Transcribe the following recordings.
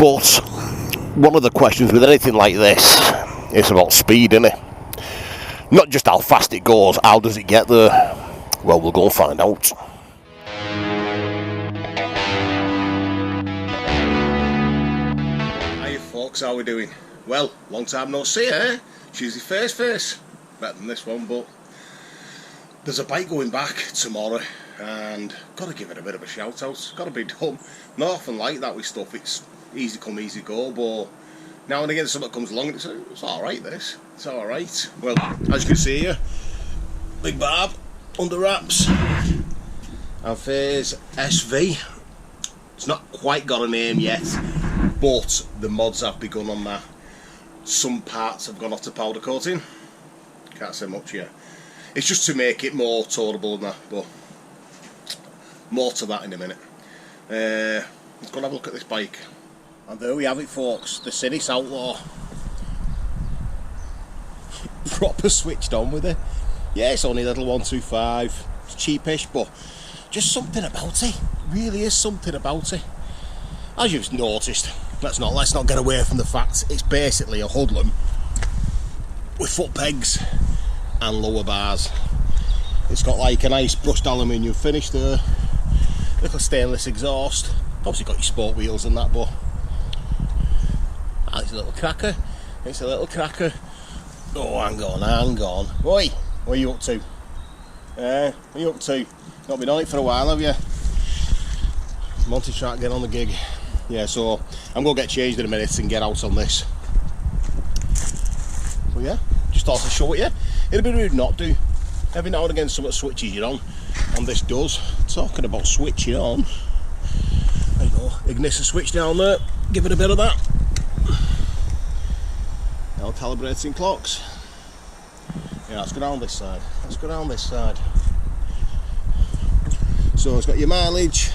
But one of the questions with anything like this is about speed, isn't it? Not just how fast it goes, how does it get there? Well, we'll go and find out. Hiya folks, how we doing? Well, long time no see, eh? Tuesday face. Better than this one, but there's a bike going back tomorrow and gotta give it a bit of a shout out. Gotta be done. Not often like that with stuff, it's easy come, easy go, but now and again something comes along and it's alright this. It's alright. Well, as you can see here, big barb under wraps. And there's SV. It's not quite got a name yet, but the mods have begun on that. Some parts have gone off to powder coating. Can't say much yet. It's just to make it more tolerable than that, but more to that in a minute. Let's go and have a look at this bike. And there we have it folks, the Sinnis Outlaw. Proper switched on with it. Yeah, it's only a little 125. It's cheapish, but just something about it. Really is something about it. As you've noticed, let's not get away from the fact it's basically a hoodlum with foot pegs and lower bars. It's got like a nice brushed aluminium finish there, little stainless exhaust, obviously got your sport wheels and that, but it's a little cracker. It's a little cracker. Oh, hang on. Oi, what are you up to? What are you up to? Not been on it for a while, have you? Monty trying to get on the gig. Yeah, so I'm going to get changed in a minute and get out on this. But yeah, just thought I'd show it you. It'd be rude not to. Every now and again something switches you on, and this does. Talking about switching on, I know, ignition switch down there, give it a bit of that. Now calibrating clocks. Yeah, let's go down this side. So it's got your mileage.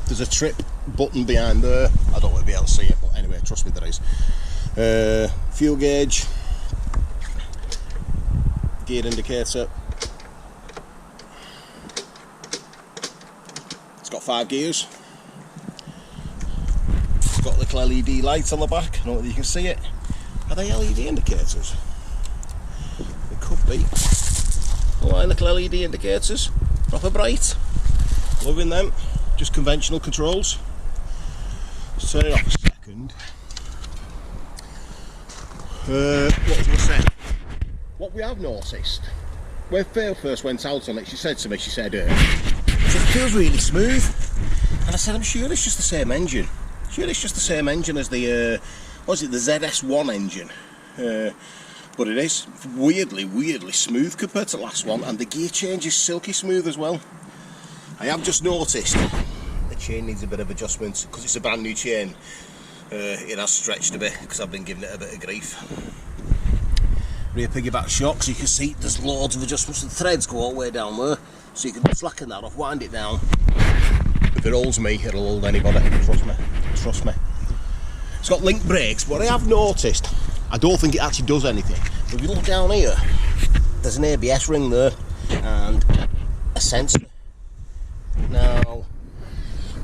There's a trip button behind there. I don't want to be able to see it, but anyway, trust me there is. Fuel gauge, gear indicator. It's got 5 gears. It's got little LED lights on the back. I don't know whether you can see it. Are they LED indicators? It could be. Oh, little LED indicators. Proper bright. Loving them. Just conventional controls. Let's turn it off a second. What was I saying? What we have noticed, when Phil first went out on it, she said to me, it feels really smooth. And I said, I'm sure it's just the same engine. As the, what is it, the ZS1 engine. But it is weirdly smooth compared to the last one, and the gear change is silky smooth as well. I have just noticed the chain needs a bit of adjustment because it's a brand new chain. It has stretched a bit because I've been giving it a bit of grief. Rear piggyback shocks, you can see there's loads of adjustments. The threads go all the way down there, so you can slacken that off, wind it down. If it holds me, it'll hold anybody. Trust me. It's got link brakes, but I have noticed, I don't think it actually does anything. If you look down here, there's an ABS ring there and a sensor. Now,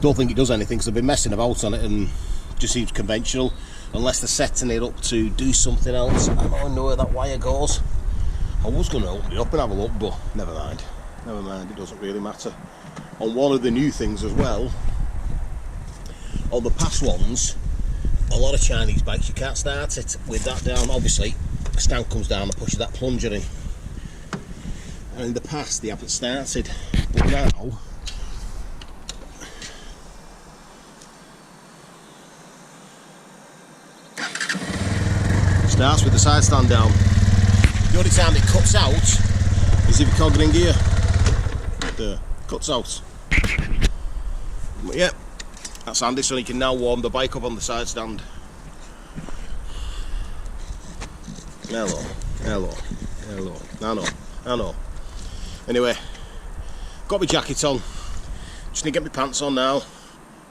don't think it does anything because I've been messing about on it and it just seems conventional, unless they're setting it up to do something else. I don't know where that wire goes. I was going to open it up and have a look, but never mind, it doesn't really matter. On one of the new things as well, on the past ones, a lot of Chinese bikes you can't start it with that down. Obviously the stand comes down and pushes that plunger in, and in the past they haven't started, but now starts with the side stand down. The only time it cuts out is if you're cogging in gear. There, cuts out. But yeah, that's handy, so you can now warm the bike up on the side stand. Hello. I know. Anyway, got my jacket on. Just need to get my pants on now.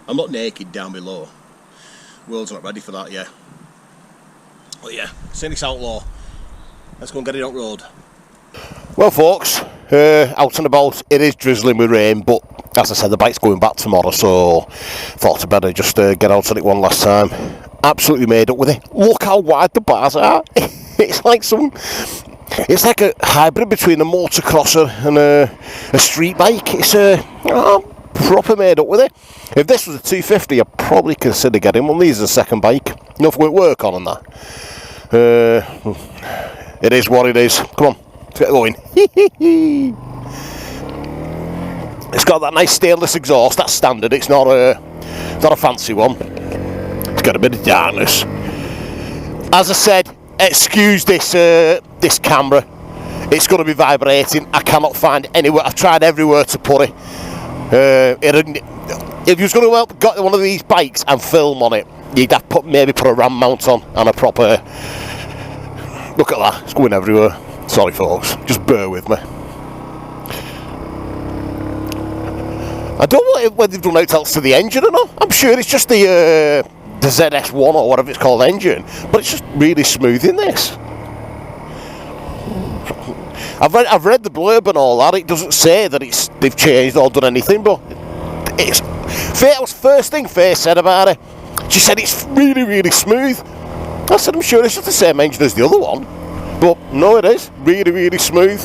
I'm not naked down below. World's not ready for that yet. But yeah, Sinnis Outlaw. Let's go and get it on road. Well folks, out and about, it is drizzling with rain, but as I said, the bike's going back tomorrow, so thought I'd better just get out on it one last time. Absolutely made up with it. Look how wide the bars are. It's like a hybrid between a motocrosser and a street bike. It's proper made up with it. If this was a 250, I'd probably consider getting one of these as a second bike. Enough with work on and that. It is what it is. Come on, let's get going. It's got that nice stainless exhaust. That's standard. It's not a fancy one. It's got a bit of darkness. As I said, excuse this camera. It's going to be vibrating. I cannot find anywhere. I've tried everywhere to put it. If you was going to get one of these bikes and film on it, you'd have to maybe put a RAM mount on and a proper. Look at that. It's going everywhere. Sorry, folks. Just bear with me. I don't know whether they've done anything else to the engine or not. I'm sure it's just the ZS1 or whatever it's called engine, but it's just really smooth in this. I've read the blurb and all that. It doesn't say that they've changed or done anything, but it's first thing Faye said about it. She said it's really, really smooth. I said I'm sure it's just the same engine as the other one, but no, it is really, really smooth.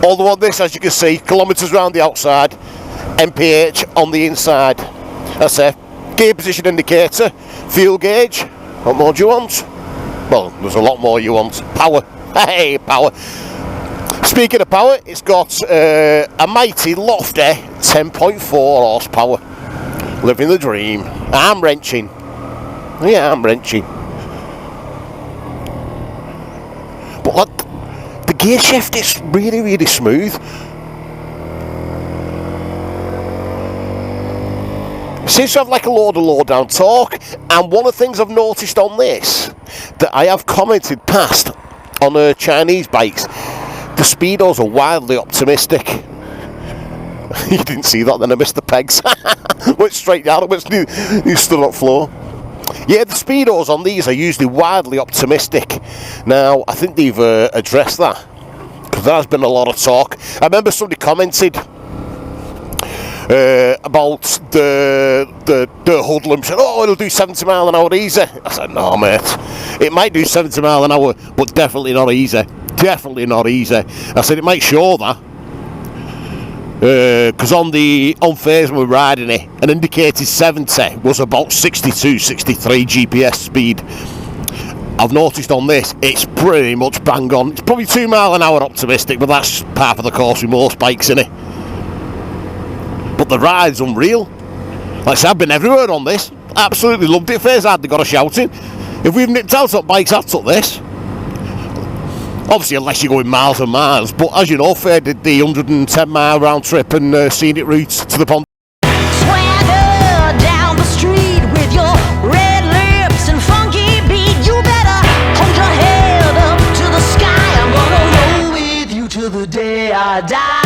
Although on this, as you can see, kilometres around the outside, MPH on the inside. That's it. Gear position indicator, fuel gauge. What more do you want? Well, there's a lot more you want. Power. Hey, power. Speaking of power, it's got a mighty lofty 10.4 horsepower. Living the dream. Arm wrenching. Yeah, arm wrenching. But look, the gear shift is really, really smooth. It seems to have like a load of low down torque, and one of the things I've noticed on this that I have commented past on Chinese bikes, the speedos are wildly optimistic. You didn't see that, then I missed the pegs. Went straight down, you stood up floor. Yeah, the speedos on these are usually wildly optimistic. Now, I think they've addressed that, because there has been a lot of talk. I remember somebody commented about the hoodlum, said, oh, it'll do 70 mile an hour easy. I said, no, mate, it might do 70 mile an hour, but definitely not easy. Definitely not easy. I said, it might show that, because on phase when we were riding it, an indicated 70 was about 62, 63 GPS speed. I've noticed on this, it's pretty much bang on. It's probably 2 mile an hour optimistic, but that's part of the course with most bikes, innit? But the ride's unreal. Like I said, I've been everywhere on this. Absolutely loved it. Fair's hardly got a shouting. If we've nipped out on bikes, I've took this. Obviously, unless you're going miles and miles. But as you know, Fair did the 110 mile round trip and scenic routes to the pond. Swagger down the street with your red lips and funky beat. You better hold your head up to the sky. I'm gonna roll with you till the day I die.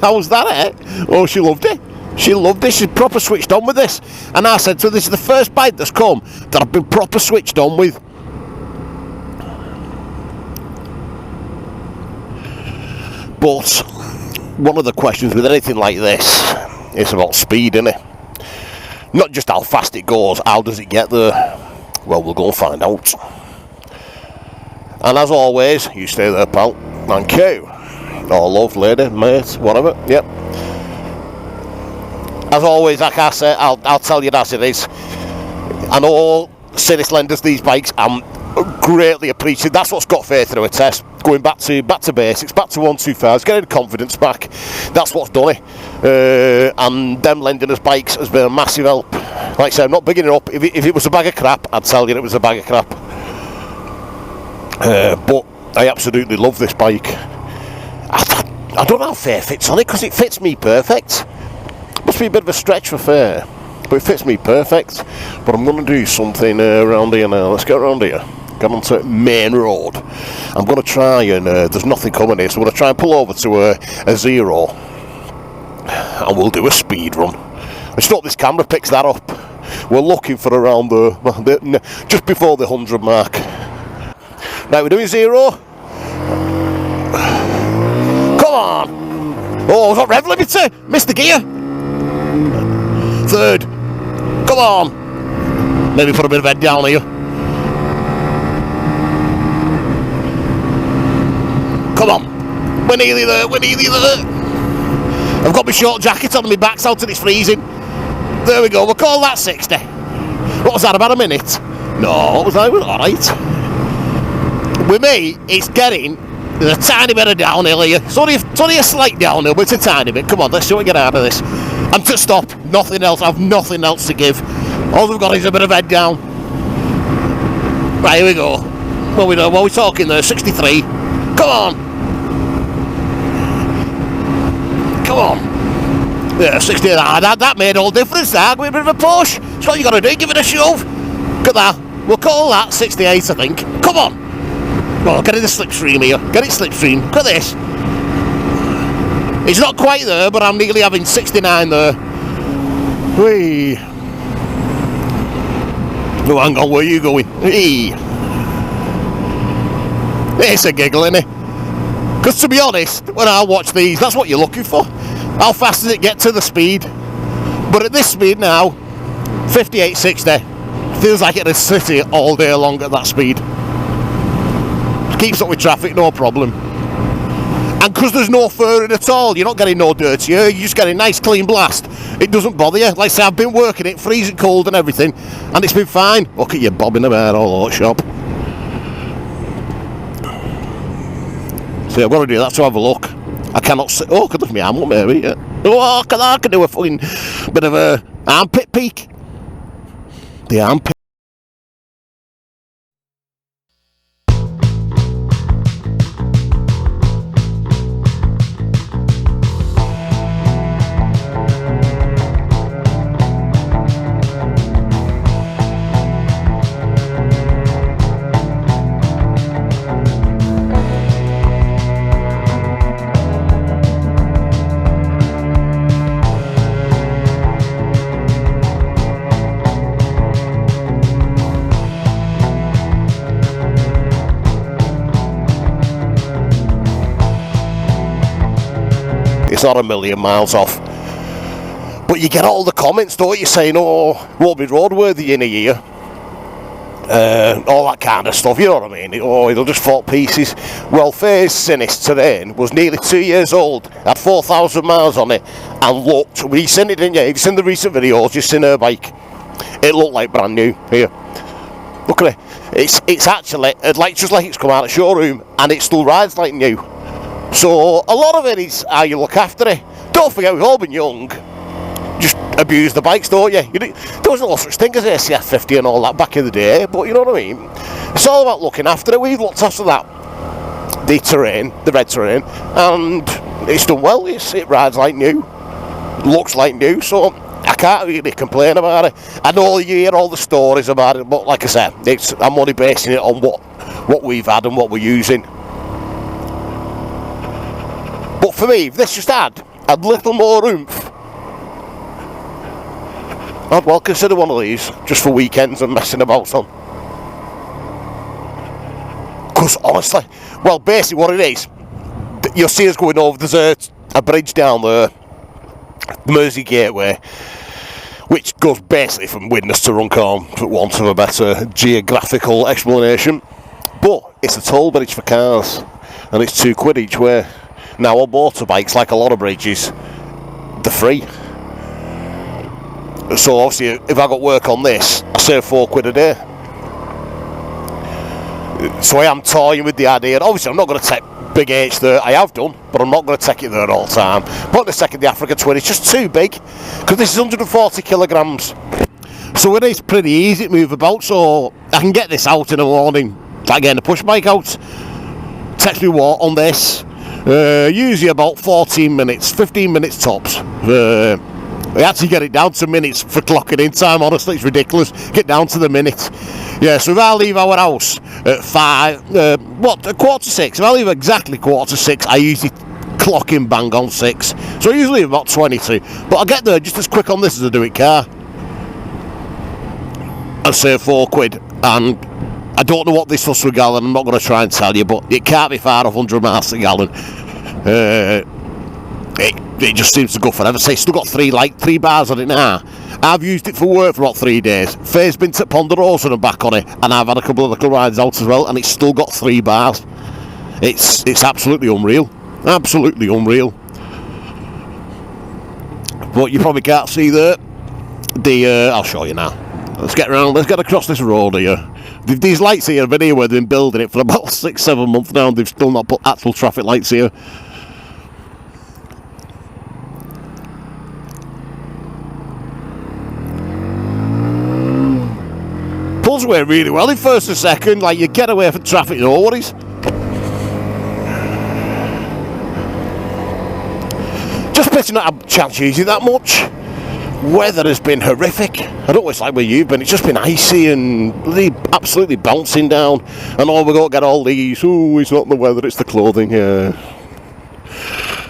How was that, eh? Oh, she loved it. She loved it. She's proper switched on with this. And I said to her, this is the first bike that's come that I've been proper switched on with. But one of the questions with anything like this is about speed, isn't it? Not just how fast it goes, how does it get there? Well, we'll go and find out. And as always, you stay there, pal. Thank you. or love, lady, mate, whatever. Yep. As always, like I say, I'll tell you as it is. I know Sinnis lend us these bikes. I'm greatly appreciative. That's what's got Faith through a test. Going back to basics, back to 125s, getting confidence back. That's what's done it. And them lending us bikes has been a massive help. Like I said, I'm not bigging it up. If it was a bag of crap, I'd tell you it was a bag of crap. But I absolutely love this bike. I don't know how Fair fits on it, because it fits me perfect. Must be a bit of a stretch for Fair, but it fits me perfect. But I'm going to do something around here now. Let's get around here. Get onto main road. I'm going to try and there's nothing coming here, so I'm going to try and pull over to a zero, and we'll do a speed run. I just hope this camera picks that up. We're looking for around just before the 100 mark. Right, we're doing zero. Come on! Oh, was that rev limiter? Missed the gear. Third. Come on! Maybe put a bit of head down here. Come on! We're nearly there, we're nearly there! I've got my short jacket on and my back's out and it's freezing. There we go, we'll call that 60. What was that, about a minute? No, what was that? Alright. With me, it's getting... There's a tiny bit of downhill here. It's only a slight downhill, but it's a tiny bit. Come on, let's see what we get out of this. And to stop, nothing else. I've nothing else to give. All we've got is a bit of head down. Right, here we go. What are we talking there? 63. Come on. Come on. Yeah, 60. That made all difference. That a bit of a push. That's what you got to do. Give it a shove. Look at that. We'll call that 68, I think. Come on. Oh, get in the slipstream here. Get it slipstream. Look at this. It's not quite there, but I'm nearly having 69 there. Whee. Oh, hang on, where are you going? Whee. It's a giggle, isn't it? Because to be honest, when I watch these, that's what you're looking for. How fast does it get to the speed? But at this speed now, 58, 60. Feels like it'd sit here all day long at that speed. Keeps up with traffic, no problem. And because there's no furring at all, you're not getting no dirty air, you're just getting nice clean blast. It doesn't bother you. Like I say, I've been working it, freezing cold and everything, and it's been fine. Look at you bobbing about all over the shop. So I've got to do that to have a look. I cannot see. Oh, I could lift my arm up maybe. Yeah. Oh, I can do a fucking bit of a armpit peek. The armpit. It's not a million miles off, but you get all the comments, don't you, saying, oh, won't be roadworthy in a year, all that kind of stuff, you know what I mean? Oh, it'll just fall to pieces. Well, Faye's Sinnis terrain was nearly 2 years old, had 4,000 miles on it, and looked, we've seen it, didn't you? You've seen the recent videos, you've seen her bike, it looked like brand new. Here, look at it. It's actually like just like it's come out of the showroom, and it still rides like new. So a lot of it is how you look after it. Don't forget, we've all been young, just abuse the bikes, don't you? There was no such thing as ACF 50 and all that back in the day, but you know what I mean? It's all about looking after it. We've looked after that, the terrain, the red terrain, and it's done well. It rides like new, looks like new, so I can't really complain about it. I know you hear all the stories about it, but like I said, I'm only basing it on what we've had and what we're using. But for me, if this just had a little more oomph, I'd well consider one of these just for weekends and messing about on. Because honestly, well, basically what it is, you'll see us going over, there's a bridge down there, the Mersey Gateway, which goes basically from Widnes to Runcorn, for want of a better geographical explanation. But it's a toll bridge for cars, and it's £2 each way. Now on motorbikes, like a lot of bridges, they're free. So obviously, if I got work on this, I save £4 a day. So I am toying with the idea. And obviously, I'm not going to take big H there. I have done, but I'm not going to take it there all the time. But the second, the Africa Twin, it's just too big, because this is 140 kilograms. So it is pretty easy to move about. So I can get this out in the morning, like getting a push bike out. Takes me what on this? Usually about 14 minutes, 15 minutes tops. I actually get it down to minutes for clocking in time, honestly, it's ridiculous. Get down to the minute. Yeah, so if I leave our house at 6:15, if I leave exactly 6:15, I usually clock in bang on 6. So I usually leave about 22. But I get there just as quick on this as I do in car. I save £4, and I don't know what this does per gallon, I'm not going to try and tell you, but it can't be far off 100 miles a gallon. It just seems to go forever. So it's still got 3 bars on it now. I've used it for work for about 3 days. Faye's been to Ponderosa and back on it, and I've had a couple of little rides out as well, and it's still got 3 bars. It's absolutely unreal. Absolutely unreal. But you probably can't see there. I'll show you now. Let's get around. Let's get across this road here. These lights here have been here where they've been building it for about 6-7 months now, and they've still not put actual traffic lights here. Pulls away really well in first and second, like you get away from traffic, no worries. Just pitching not a chance using that much. Weather has been horrific. I don't know what it's like where you've been. It's just been icy and absolutely bouncing down. And all we got to get all these. Oh, it's not the weather, it's the clothing. Yeah.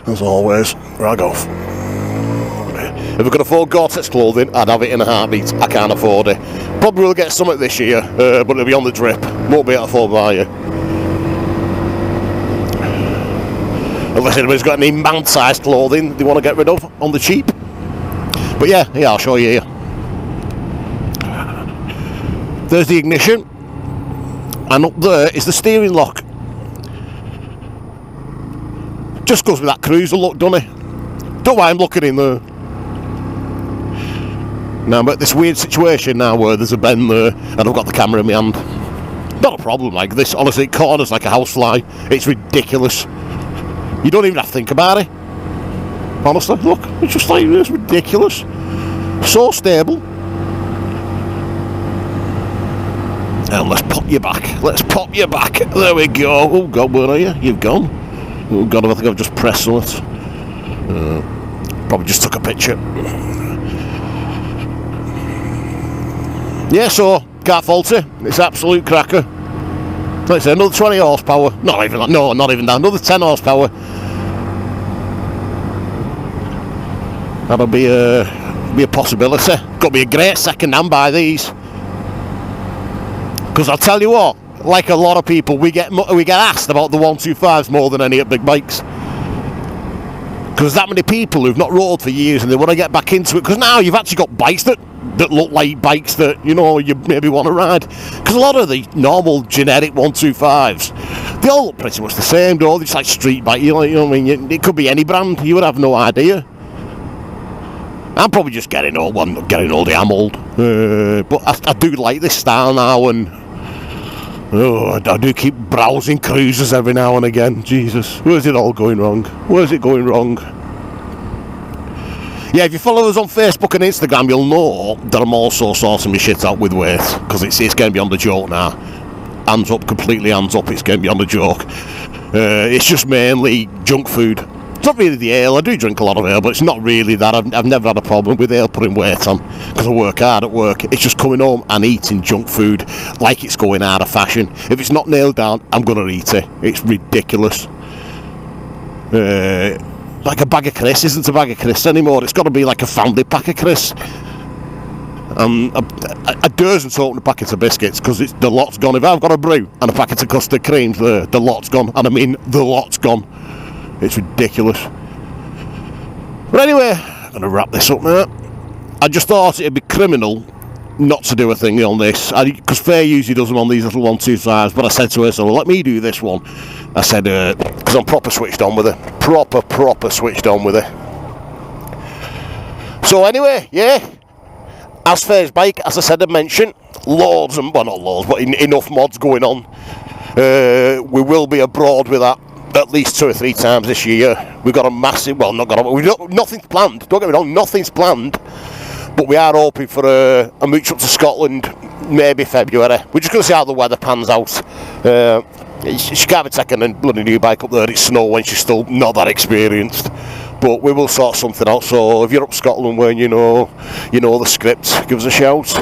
As always, right off. If I could afford Gore-Tex clothing, I'd have it in a heartbeat. I can't afford it. Probably will get some of it this year, but it'll be on the drip. Won't be able to afford buy it. Unless anybody's got any man-sized clothing they want to get rid of on the cheap. But yeah, I'll show you here. There's the ignition, and up there is the steering lock. Just goes with that cruiser look, doesn't it? Don't mind looking in there. Now I'm at this weird situation now where there's a bend there, and I've got the camera in my hand. Not a problem like this, honestly, it corners like a housefly. It's ridiculous. You don't even have to think about it. Honestly, look, it's just like, it's ridiculous. So stable. And let's pop you back. Let's pop you back. There we go. Oh God, where are you? You've gone. Oh God, I think I've just pressed on it. Probably just took a picture. Yeah, so can't fault it. It's absolute cracker. So it's another 20 horsepower. Not even that. No, not even that. Another 10 horsepower. That'll be a possibility. Got to be a great second hand by these. Because I'll tell you what, like a lot of people, we get asked about the 125s more than any at big bikes. Because that many people who've not rode for years and they want to get back into it. Because now you've actually got bikes that look like bikes that, you know, you maybe want to ride. Because a lot of the normal generic 125s, they all look pretty much the same, don't they? It's like street bike, you know what I mean? It could be any brand, you would have no idea. I'm probably just getting old. Well, I'm not getting old, I'm old. But I do like this style now, and I do keep browsing cruisers every now and again. Jesus, where's it all going wrong? Where's it going wrong? Yeah, if you follow us on Facebook and Instagram, you'll know that I'm also sorting my shit out with weight, because it's getting beyond the joke now. Hands up, completely hands up, it's getting beyond the joke. It's just mainly junk food. It's not really the ale. I do drink a lot of ale, but it's not really that. I've never had a problem with ale putting weight on, because I work hard at work. It's just coming home and eating junk food like it's going out of fashion. If it's not nailed down, I'm going to eat it. It's ridiculous. Like a bag of crisps isn't a bag of crisps anymore. It's got to be like a family pack of crisps. A doesn't open a packet of biscuits, because the lot's gone. If I've got a brew and a packet of custard creams, the lot's gone. And I mean, the lot's gone. It's ridiculous. But anyway, I'm going to wrap this up now. I just thought it'd be criminal not to do a thing on this, because Faye usually does them on these little 1-2-5s, but I said to her, so let me do this one. I said, because I'm proper switched on with her. Proper switched on with her. So anyway, yeah, as Faye's bike, as I said, I mentioned, loads, and well, not loads, but enough mods going on. We will be abroad with that at least 2 or 3 times this year. We've got a massive, well, nothing's planned, don't get me wrong, nothing's planned. But we are hoping for a mooch up to Scotland, maybe February. We're just going to see how the weather pans out. She can't be taking a bloody new bike up there, it's snow when she's still not that experienced. But we will sort something out, so if you're up Scotland when you know the script, give us a shout.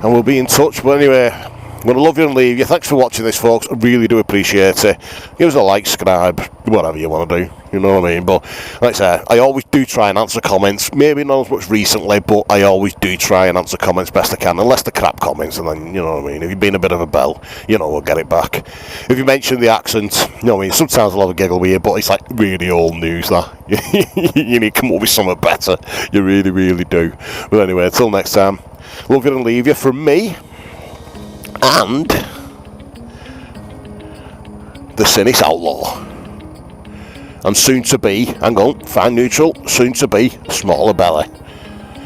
And we'll be in touch. But anyway, I'm going to love you and leave you. Thanks for watching this, folks. I really do appreciate it. Give us a like, subscribe, whatever you want to do. You know what I mean? But like I say, I always do try and answer comments. Maybe not as much recently, but I always do try and answer comments best I can. Unless they're crap comments, and then, you know what I mean? If you've been a bit of a bell, we'll get it back. If you mention the accent, you know what I mean? Sometimes I'll have a giggle with you, but it's like really old news, that. You need to come up with something better. You really, really do. But anyway, until next time, love you and leave you from me. And the Sinnis Outlaw. And soon to be, hang on, fine neutral, soon to be smaller belly.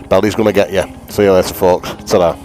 Belly's going to get you. See you later, folks. Ta-da.